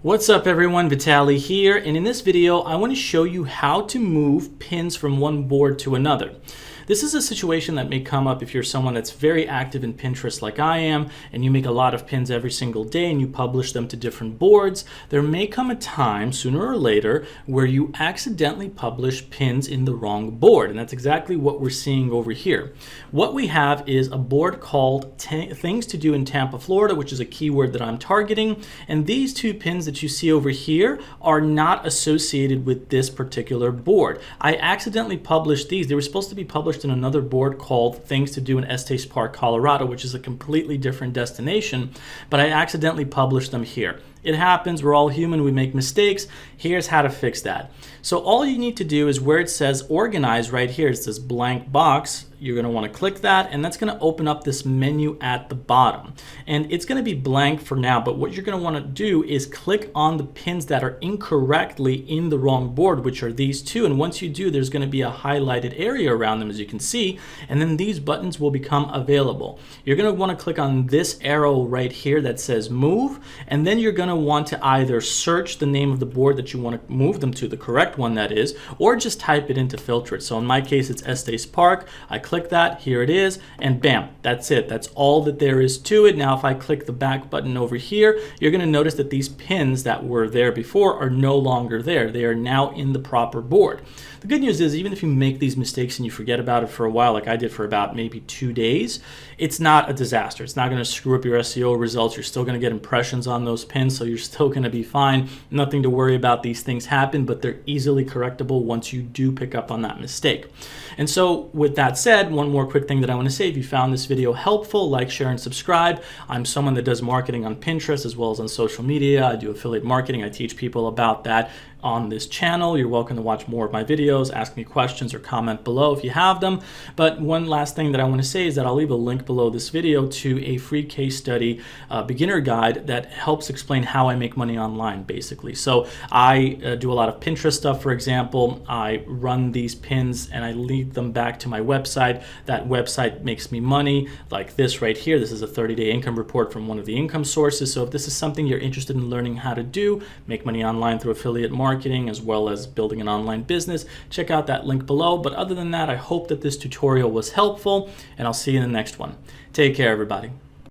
What's up everyone, Vitaly here, and in this video I want to show you how to move pins from one board to another. This is a situation that may come up if you're someone that's very active in Pinterest like I am, and you make a lot of pins every single day and you publish them to different boards. There may come a time, sooner or later, where you accidentally publish pins in the wrong board, and that's exactly what we're seeing over here. What we have is a board called Things to Do in Tampa, Florida, which is a keyword that I'm targeting, and these two pins that you see over here are not associated with this particular board. I accidentally published these. They were supposed to be published in another board called Things to Do in Estes Park, Colorado, which is a completely different destination, but I accidentally published them here. It happens, we're all human, we make mistakes. Here's how to fix that. So all you need to do is where it says organize right here, it's this blank box, you're going to want to click that, and that's going to open up this menu at the bottom. And it's going to be blank for now, but what you're going to want to do is click on the pins that are incorrectly in the wrong board, which are these two. And once you do, there's going to be a highlighted area around them, as you can see, and then these buttons will become available. You're going to want to click on this arrow right here that says move, and then you're going to want to either search the name of the board that you want to move them to, the correct one that is, or just type it in to filter it. So in my case, it's Estes Park. I click that, here it is, and bam, that's it. That's all that there is to it. Now if I click the back button over here, you're going to notice that these pins that were there before are no longer there. They are now in the proper board. The good news is, even if you make these mistakes and you forget about it for a while, like I did for about maybe 2 days, it's not a disaster. It's not going to screw up your SEO results. You're still going to get impressions on those pins, so you're still going to be fine. Nothing to worry about. These things happen, but they're easily correctable once you do pick up on that mistake. And so with that said, one more quick thing that I want to say: if you found this video helpful, like, share, and subscribe. I'm someone that does marketing on Pinterest as well as on social media. I do affiliate marketing. I teach people about that on this channel. You're welcome to watch more of my videos, ask me questions, or comment below if you have them. But one last thing that I want to say is that I'll leave a link below this video to a free case study beginner guide that helps explain how I make money online, basically. So I do a lot of Pinterest stuff, for example. I run these pins and I lead them back to my website. That website makes me money, like this right here. This is a 30-day income report from one of the income sources. So if this is something you're interested in learning how to do, make money online through affiliate marketing as well as building an online business, check out that link below. But other than that, I hope that this tutorial was helpful, and I'll see you in the next one. Take care, everybody.